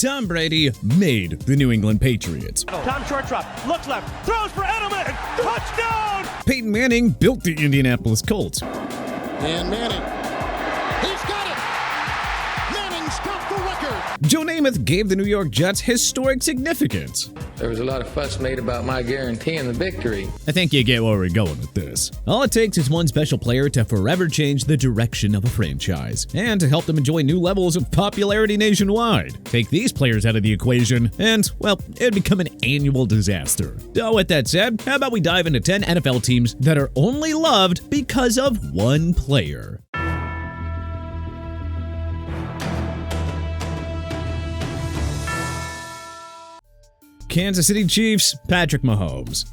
Tom Brady made the New England Patriots. Tom short drop, looks left, throws for Edelman, touchdown! Peyton Manning built the Indianapolis Colts. And Manning, he's got it! Manning's got the record! Joe Namath gave the New York Jets historic significance. There was a lot of fuss made about my guaranteeing the victory. I think you get where we're going with this. All it takes is one special player to forever change the direction of a franchise, and to help them enjoy new levels of popularity nationwide. Take these players out of the equation, and, well, it'd become an annual disaster. So with that said, how about we dive into 10 NFL teams that are only loved because of one player? Kansas City Chiefs, Patrick Mahomes.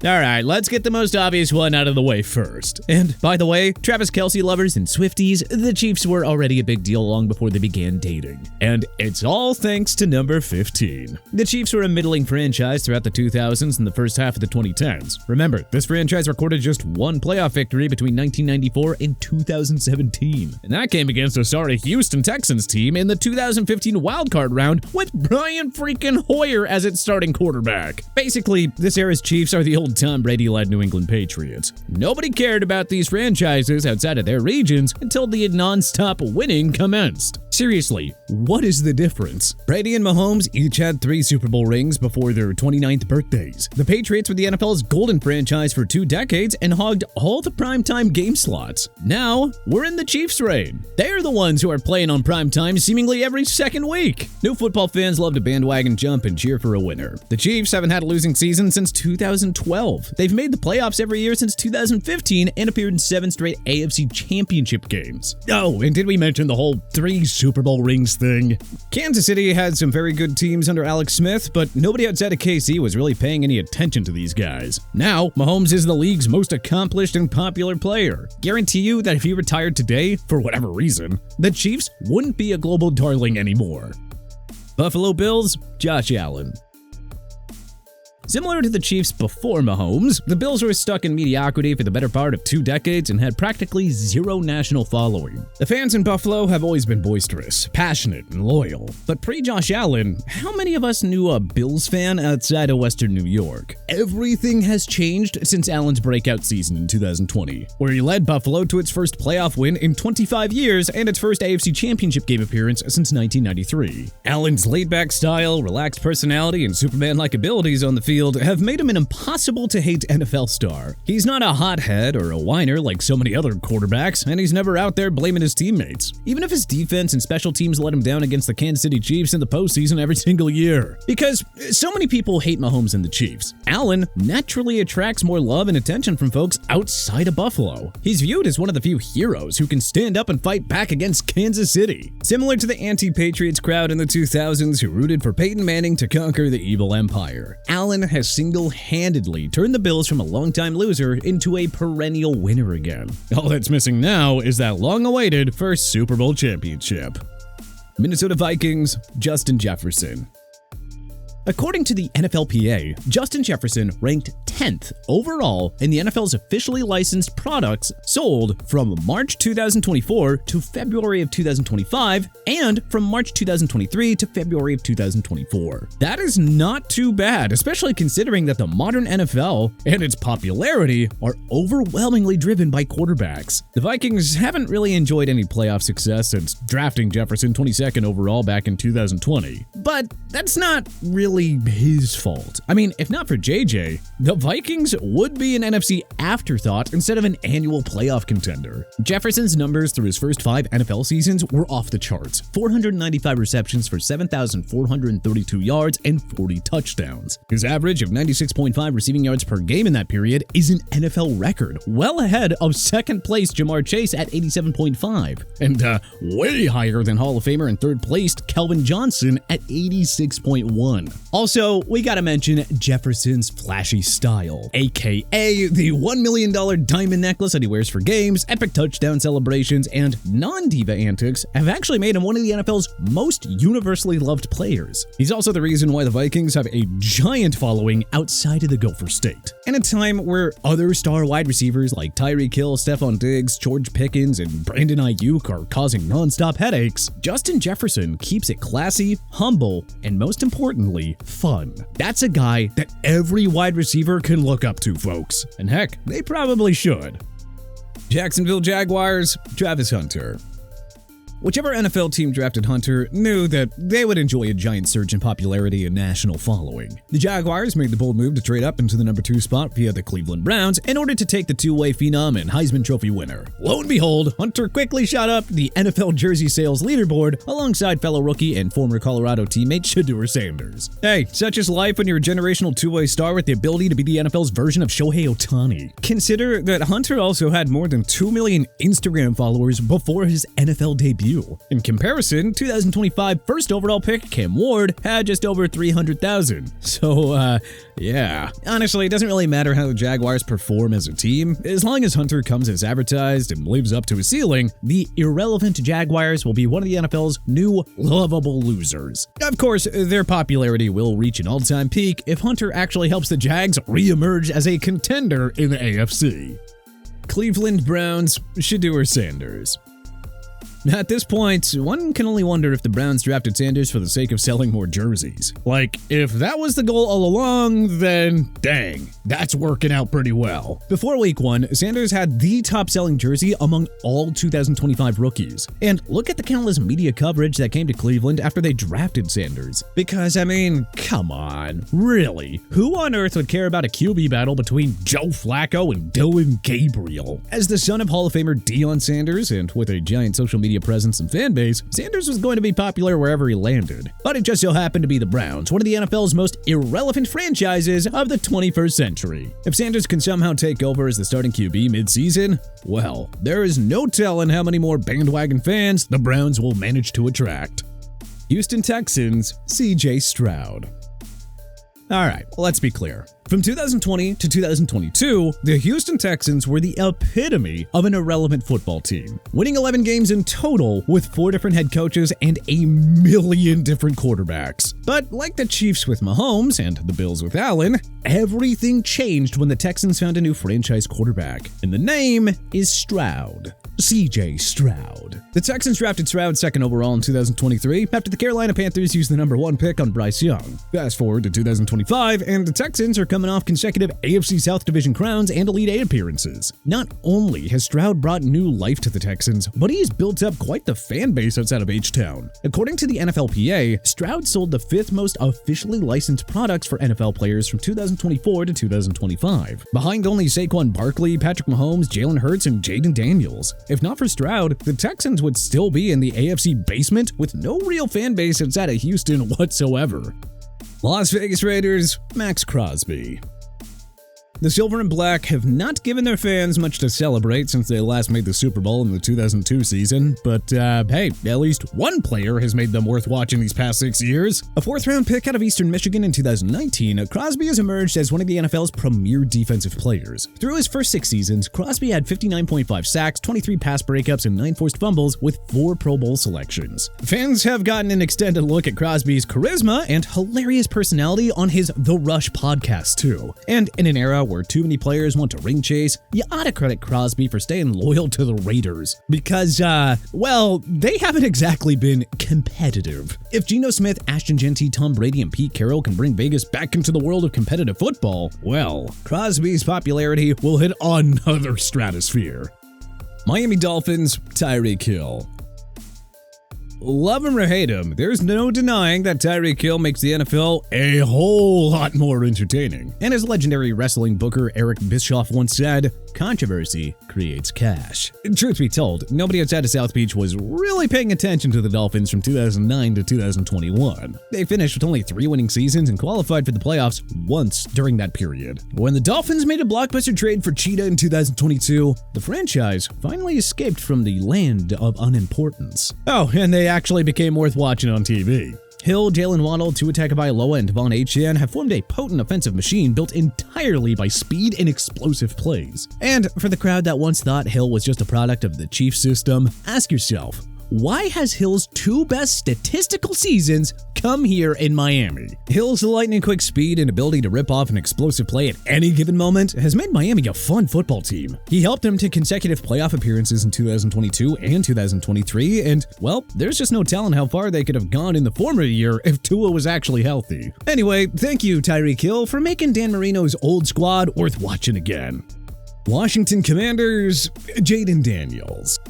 Alright, let's get the most obvious one out of the way first. And by the way, Travis Kelce lovers and Swifties, the Chiefs were already a big deal long before they began dating. And it's all thanks to number 15. The Chiefs were a middling franchise throughout the 2000s and the first half of the 2010s. Remember, this franchise recorded just one playoff victory between 1994 and 2017. And that came against a sorry Houston Texans team in the 2015 wildcard round with Brian freaking Hoyer as its starting quarterback. Basically, this era's Chiefs are the old Tom Brady-led New England Patriots. Nobody cared about these franchises outside of their regions until the non-stop winning commenced. Seriously, what is the difference? Brady and Mahomes each had 3 Super Bowl rings before their 29th birthdays. The Patriots were the NFL's golden franchise for 2 decades and hogged all the primetime game slots. Now, we're in the Chiefs' reign. They're the ones who are playing on primetime seemingly every second week. New football fans love to bandwagon jump and cheer for a winner. The Chiefs haven't had a losing season since 2012. They've made the playoffs every year since 2015 and appeared in 7 straight AFC Championship games. Oh, and did we mention the whole 3 Super Bowl rings thing? Kansas City had some very good teams under Alex Smith, but nobody outside of KC was really paying any attention to these guys. Now, Mahomes is the league's most accomplished and popular player. Guarantee you that if he retired today, for whatever reason, the Chiefs wouldn't be a global darling anymore. Buffalo Bills, Josh Allen. Similar to the Chiefs before Mahomes, the Bills were stuck in mediocrity for the better part of 2 decades and had practically zero national following. The fans in Buffalo have always been boisterous, passionate, and loyal. But pre-Josh Allen, how many of us knew a Bills fan outside of Western New York? Everything has changed since Allen's breakout season in 2020, where he led Buffalo to its first playoff win in 25 years and its first AFC Championship game appearance since 1993. Allen's laid-back style, relaxed personality, and Superman-like abilities on the field have made him an impossible-to-hate NFL star. He's not a hothead or a whiner like so many other quarterbacks, and he's never out there blaming his teammates, even if his defense and special teams let him down against the Kansas City Chiefs in the postseason every single year. Because so many people hate Mahomes and the Chiefs, Allen naturally attracts more love and attention from folks outside of Buffalo. He's viewed as one of the few heroes who can stand up and fight back against Kansas City. Similar to the anti-Patriots crowd in the 2000s who rooted for Peyton Manning to conquer the evil empire, Allen has single-handedly turned the Bills from a longtime loser into a perennial winner again. All that's missing now is that long-awaited first Super Bowl championship. Minnesota Vikings, Justin Jefferson. According to the NFLPA, Justin Jefferson ranked 10th overall in the NFL's officially licensed products sold from March 2024 to February of 2025 and from March 2023 to February of 2024. That is not too bad, especially considering that the modern NFL and its popularity are overwhelmingly driven by quarterbacks. The Vikings haven't really enjoyed any playoff success since drafting Jefferson 22nd overall back in 2020. But that's not really his fault. I mean, if not for JJ, the Vikings would be an NFC afterthought instead of an annual playoff contender. Jefferson's numbers through his first 5 NFL seasons were off the charts. 495 receptions for 7,432 yards and 40 touchdowns. His average of 96.5 receiving yards per game in that period is an NFL record, well ahead of second place Jamar Chase at 87.5, and way higher than Hall of Famer and third placed Calvin Johnson at 86. 6.1. Also, we gotta mention Jefferson's flashy style, aka the $1 million diamond necklace that he wears for games, epic touchdown celebrations, and non-diva antics have actually made him one of the NFL's most universally loved players. He's also the reason why the Vikings have a giant following outside of the Gopher State. In a time where other star wide receivers like Tyreek Hill, Stephon Diggs, George Pickens, and Brandon Ayuk are causing non-stop headaches, Justin Jefferson keeps it classy, humble, and most importantly, fun. That's a guy that every wide receiver can look up to, folks. And heck, they probably should. Jacksonville Jaguars, Travis Hunter. Whichever NFL team drafted Hunter knew that they would enjoy a giant surge in popularity and national following. The Jaguars made the bold move to trade up into the number 2 spot via the Cleveland Browns in order to take the two-way phenom and Heisman Trophy winner. Lo and behold, Hunter quickly shot up the NFL jersey sales leaderboard alongside fellow rookie and former Colorado teammate Shedeur Sanders. Hey, such is life when you're a generational two-way star with the ability to be the NFL's version of Shohei Ohtani. Consider that Hunter also had more than 2 million Instagram followers before his NFL debut. In comparison, 2025 first overall pick Cam Ward had just over 300,000. So, yeah. Honestly, it doesn't really matter how the Jaguars perform as a team. As long as Hunter comes as advertised and lives up to his ceiling, the irrelevant Jaguars will be one of the NFL's new lovable losers. Of course, their popularity will reach an all-time peak if Hunter actually helps the Jags re-emerge as a contender in the AFC. Cleveland Browns, Shedeur Sanders. At this point, one can only wonder if the Browns drafted Sanders for the sake of selling more jerseys. Like, if that was the goal all along, then dang, that's working out pretty well. Before week 1, Sanders had the top-selling jersey among all 2025 rookies. And look at the countless media coverage that came to Cleveland after they drafted Sanders. Because, I mean, come on, really? Who on earth would care about a QB battle between Joe Flacco and Dylan Gabriel? As the son of Hall of Famer Deion Sanders, and with a giant social media presence and fan base, Sanders was going to be popular wherever he landed. But it just so happened to be the Browns, one of the NFL's most irrelevant franchises of the 21st century. If Sanders can somehow take over as the starting QB mid-season, well, there is no telling how many more bandwagon fans the Browns will manage to attract. Houston Texans, CJ Stroud. Alright, let's be clear. From 2020 to 2022, the Houston Texans were the epitome of an irrelevant football team, winning 11 games in total with 4 different head coaches and a million different quarterbacks. But like the Chiefs with Mahomes and the Bills with Allen, everything changed when the Texans found a new franchise quarterback, and the name is Stroud. CJ Stroud. The Texans drafted Stroud 2nd overall in 2023 after the Carolina Panthers used the number 1 pick on Bryce Young. Fast forward to 2025, and the Texans are coming off consecutive AFC South Division crowns and Elite 8 appearances. Not only has Stroud brought new life to the Texans, but he's built up quite the fan base outside of H-Town. According to the NFLPA, Stroud sold the 5th most officially licensed products for NFL players from 2024 to 2025, behind only Saquon Barkley, Patrick Mahomes, Jalen Hurts, and Jaden Daniels. If not for Stroud, the Texans would still be in the AFC basement with no real fan base outside of Houston whatsoever. Las Vegas Raiders, Max Crosby. The Silver and Black have not given their fans much to celebrate since they last made the Super Bowl in the 2002 season, but hey, at least one player has made them worth watching these past 6 years. A 4th-round pick out of Eastern Michigan in 2019, Crosby has emerged as one of the NFL's premier defensive players. Through his first 6 seasons, Crosby had 59.5 sacks, 23 pass breakups, and 9 forced fumbles with 4 Pro Bowl selections. Fans have gotten an extended look at Crosby's charisma and hilarious personality on his The Rush podcast too. And in an era where too many players want to ring chase, you ought to credit Crosby for staying loyal to the Raiders. Because, well, they haven't exactly been competitive. If Geno Smith, Ashton Genty, Tom Brady, and Pete Carroll can bring Vegas back into the world of competitive football, well, Crosby's popularity will hit another stratosphere. Miami Dolphins, Tyreek Hill. Love him or hate him, there's no denying that Tyreek Hill makes the NFL a whole lot more entertaining. And as legendary wrestling booker Eric Bischoff once said, controversy creates cash. Truth be told, nobody outside of South Beach was really paying attention to the Dolphins from 2009 to 2021. They finished with only 3 winning seasons and qualified for the playoffs once during that period. When the Dolphins made a blockbuster trade for Cheetah in 2022, the franchise finally escaped from the land of unimportance. Oh, and they actually became worth watching on TV. Hill, Jalen Waddle, Tua Tagovailoa, and Devon Achane have formed a potent offensive machine built entirely by speed and explosive plays. And for the crowd that once thought Hill was just a product of the Chiefs system, ask yourself, why has Hill's two best statistical seasons come here in Miami? Hill's lightning-quick speed and ability to rip off an explosive play at any given moment has made Miami a fun football team. He helped them to consecutive playoff appearances in 2022 and 2023, and, well, there's just no telling how far they could have gone in the former year if Tua was actually healthy. Anyway, thank you, Tyreek Hill, for making Dan Marino's old squad worth watching again. Washington Commanders, Jaden Daniels.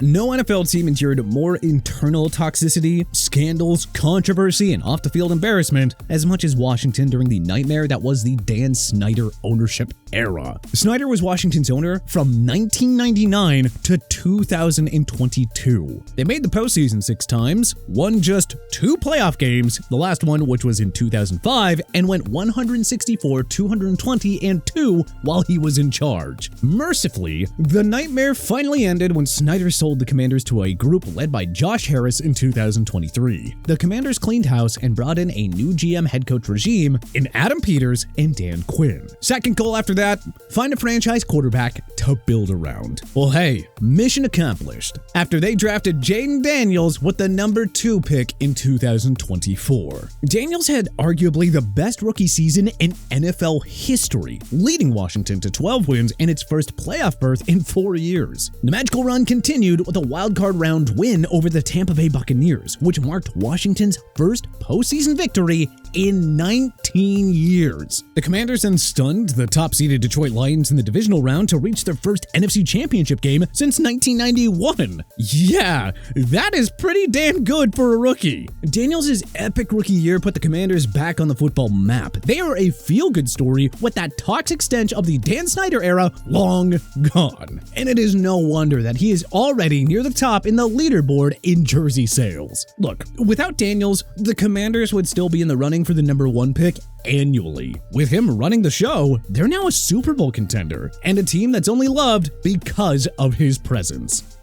No NFL team endured more internal toxicity, scandals, controversy, and off-the-field embarrassment as much as Washington during the nightmare that was the Dan Snyder ownership era. Snyder was Washington's owner from 1999 to 2022. They made the postseason 6 times, won just 2 playoff games, the last one which was in 2005, and went 164, 220, and 2 while he was in charge. Mercifully, the nightmare finally ended when Snyder sold the Commanders to a group led by Josh Harris in 2023. The Commanders cleaned house and brought in a new GM head coach regime in Adam Peters and Dan Quinn. Second goal after that, find a franchise quarterback to build around. Well, hey, mission accomplished. After they drafted Jaden Daniels with the number 2 pick in 2024. Daniels had arguably the best rookie season in NFL history, leading Washington to 12 wins and its first playoff berth in 4 years. The magical run continued with a wildcard round win over the Tampa Bay Buccaneers, which marked Washington's first postseason victory in 19 years. The Commanders then stunned the top-seeded Detroit Lions in the divisional round to reach their first NFC Championship game since 1991. Yeah, that is pretty damn good for a rookie. Daniels' epic rookie year put the Commanders back on the football map. They are a feel-good story with that toxic stench of the Dan Snyder era long gone. And it is no wonder that he is already near the top in the leaderboard in jersey sales. Look, without Daniels, the Commanders would still be in the running for the number 1 pick annually. With him running the show, they're now a Super Bowl contender and a team that's only loved because of his presence.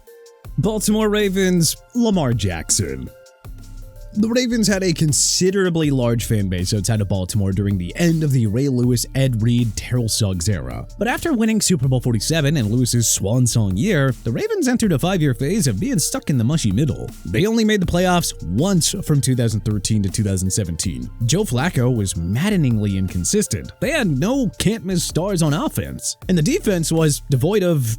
Baltimore Ravens, Lamar Jackson. The Ravens had a considerably large fan base outside of Baltimore during the end of the Ray Lewis, Ed Reed, Terrell Suggs era. But after winning Super Bowl 47 and Lewis's swan song year, the Ravens entered a 5-year phase of being stuck in the mushy middle. They only made the playoffs once from 2013 to 2017. Joe Flacco was maddeningly inconsistent. They had no can't-miss stars on offense. And the defense was devoid of,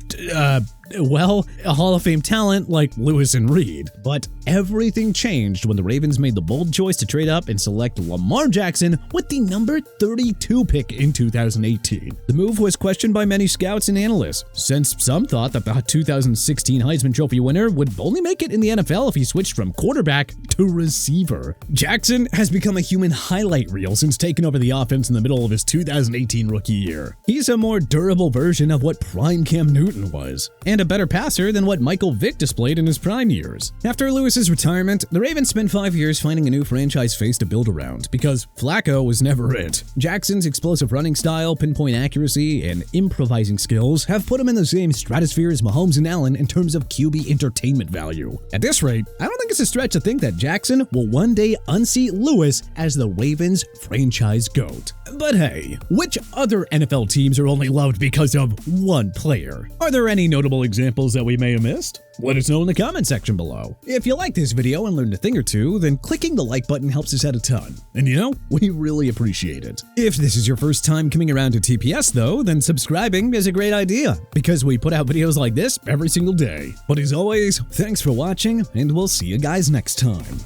well, a Hall of Fame talent like Lewis and Reed. But everything changed when the Ravens made the bold choice to trade up and select Lamar Jackson with the number 32 pick in 2018. The move was questioned by many scouts and analysts, since some thought that the 2016 Heisman Trophy winner would only make it in the NFL if he switched from quarterback to receiver. Jackson has become a human highlight reel since taking over the offense in the middle of his 2018 rookie year. He's a more durable version of what prime Cam Newton was, and a better passer than what Michael Vick displayed in his prime years. After Lewis's retirement, the Ravens spent 5 years finding a new franchise face to build around, because Flacco was never it. Jackson's explosive running style, pinpoint accuracy, and improvising skills have put him in the same stratosphere as Mahomes and Allen in terms of QB entertainment value. At this rate, I don't think it's a stretch to think that Jackson will one day unseat Lewis as the Ravens' franchise GOAT. But hey, which other NFL teams are only loved because of one player? Are there any notable examples that we may have missed? Let us know in the comment section below. If you like this video and learned a thing or two, then clicking the like button helps us out a ton. And you know, we really appreciate it. If this is your first time coming around to TPS though, then subscribing is a great idea, because we put out videos like this every single day. But as always, thanks for watching, and we'll see you guys next time.